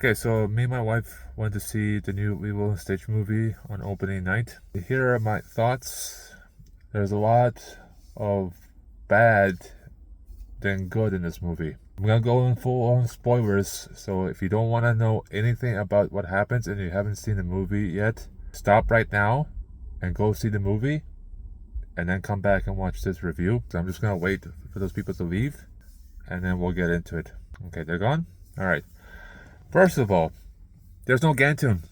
Okay, so me and my wife went to see the new Lilo Stitch movie on opening night. Here are my thoughts. There's a lot of bad than good in this movie. I'm gonna go in full on spoilers, so if you don't want to know anything about what happens and you haven't seen the movie yet, stop right now and go see the movie and then come back and watch this review. So I'm just gonna wait for those people to leave and then we'll get into it. Okay, they're gone? Alright. First of all, there's no Gantoon.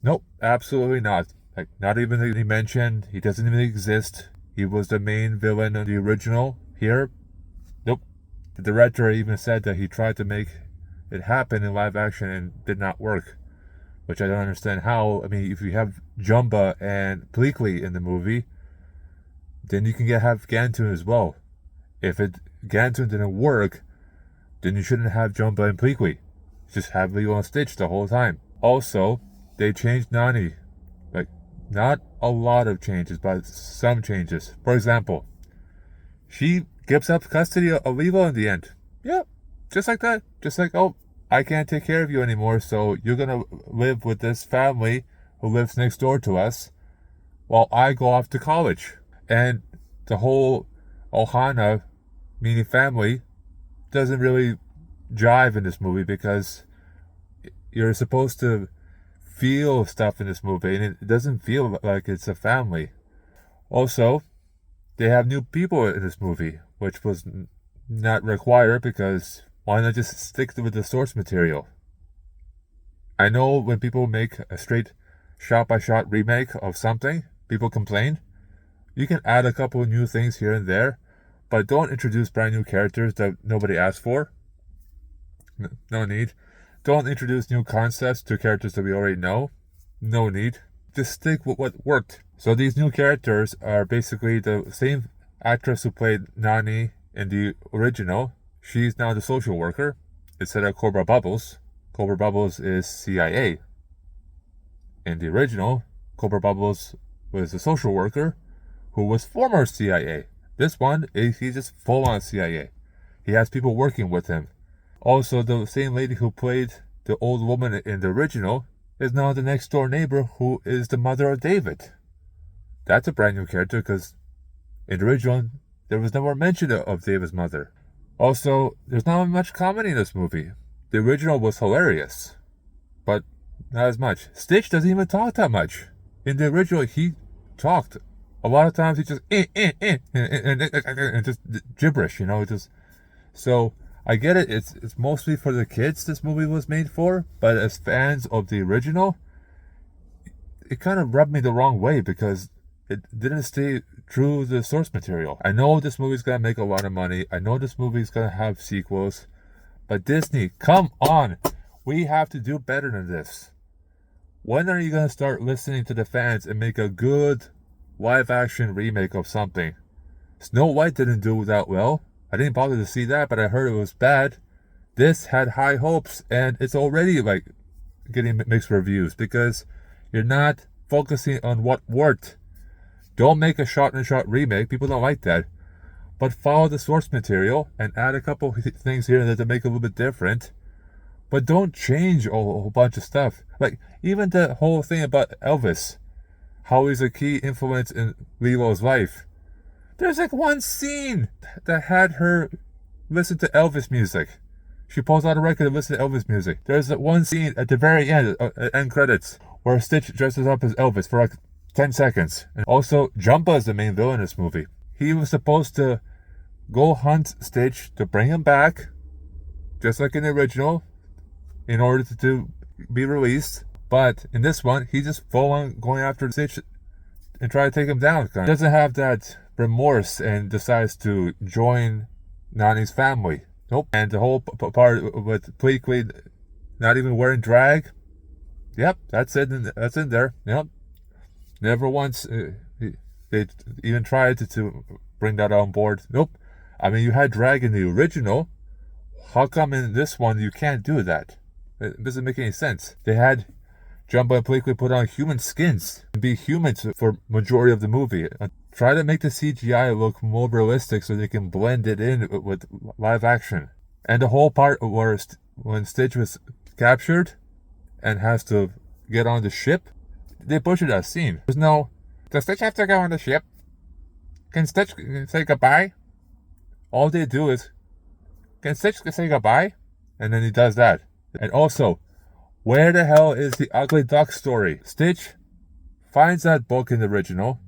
Nope, absolutely not. Like, not even he mentioned. He doesn't even exist. He was the main villain in the original. Here, nope. The director even said that he tried to make it happen in live action and did not work. Which I don't understand how. I mean, if you have Jumba and Pleakley in the movie, then you can have Gantoon as well. If Gantoon didn't work, then you shouldn't have Jumba and Pleakley. Just have Lilo and Stitch the whole time. Also, they changed Nani. Like, not a lot of changes, but some changes. For example, she gives up custody of Lilo in the end. Yep, just like that. Just like, oh, I can't take care of you anymore, so you're gonna live with this family who lives next door to us while I go off to college. And the whole Ohana, meaning family, doesn't really jive in this movie because you're supposed to feel stuff in this movie and it doesn't feel like it's a family. Also, they have new people in this movie, which was not required because why not just stick with the source material? I know when people make a straight shot-by-shot remake of something, people complain. You can add a couple of new things here and there, but don't introduce brand new characters that nobody asked for. No need. Don't introduce new concepts to characters that we already know. No need. Just stick with what worked. So these new characters are basically the same actress who played Nani in the original. She's now the social worker instead of Cobra Bubbles. Cobra Bubbles is CIA. In the original, Cobra Bubbles was a social worker who was former CIA. This one, he's just full on CIA. He has people working with him. Also, the same lady who played the old woman in the original is now the next door neighbor who is the mother of David. That's a brand new character because in the original, there was never mention of David's mother. Also, there's not much comedy in this movie. The original was hilarious, but not as much. Stitch doesn't even talk that much. In the original, he talked. A lot of times he just and just gibberish, just so. I get it, it's mostly for the kids this movie was made for, but as fans of the original, it kind of rubbed me the wrong way because it didn't stay true to the source material. I know this movie's gonna make a lot of money, I know this movie's gonna have sequels, but Disney, come on! We have to do better than this. When are you gonna start listening to the fans and make a good live-action remake of something? Snow White didn't do that well. I didn't bother to see that, but I heard it was bad. This had high hopes, and it's already like getting mixed reviews because you're not focusing on what worked. Don't make a shot-and-shot remake. People don't like that. But follow the source material and add a couple things here that make it a little bit different. But don't change a whole bunch of stuff. Like, even the whole thing about Elvis, how he's a key influence in Lilo's life. There's like one scene that had her listen to Elvis music. She pulls out a record and listens to Elvis music. There's that one scene at the very end, end credits, where Stitch dresses up as Elvis for like 10 seconds. And also, Jumba is the main villain in this movie. He was supposed to go hunt Stitch to bring him back, just like in the original, in order to be released. But in this one, he's just full on going after Stitch and try to take him down. He doesn't have that remorse and decides to join Nani's family. Nope. And the whole part with Pleakley not even wearing drag. Yep, that's it. That's in there. Yep. Never once they even tried to bring that on board. Nope. I mean, you had drag in the original. How come in this one you can't do that? It doesn't make any sense. They had Jumbo and Pleakley put on human skins and be humans for majority of the movie. Try to make the CGI look more realistic so they can blend it in with live action. And the whole part where when Stitch was captured and has to get on the ship. They butchered that scene. There's no, does Stitch have to go on the ship? Can Stitch say goodbye? All they do is, can Stitch say goodbye? And then he does that. And also, where the hell is the ugly duck story? Stitch finds that book in the original,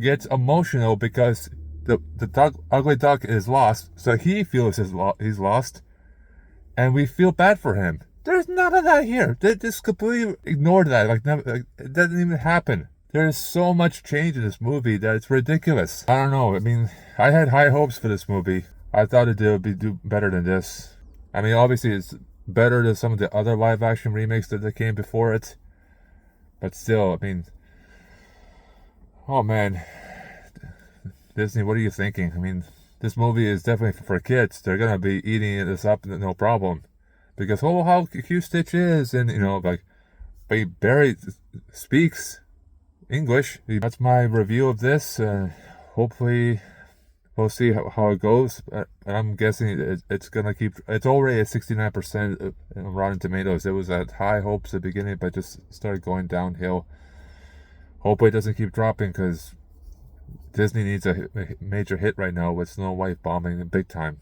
gets emotional because the ugly duck is lost, so he feels he's lost, and we feel bad for him. There's none of that here. They just completely ignored that. Like it doesn't even happen. There is so much change in this movie that it's ridiculous. I don't know. I mean, I had high hopes for this movie. I thought it would do better than this. I mean, obviously it's better than some of the other live action remakes that came before it. But still, I mean, oh man, Disney, what are you thinking? I mean, this movie is definitely for kids. They're gonna be eating this up, no problem. Because, oh, how cute Stitch is, and, you know, like, but he barely speaks English. That's my review of this. Hopefully, we'll see how it goes. I'm guessing it's gonna keep. It's already at 69% on Rotten Tomatoes. It was at high hopes at the beginning, but just started going downhill. Hopefully, it doesn't keep dropping because Disney needs a major hit right now with Snow White bombing big time.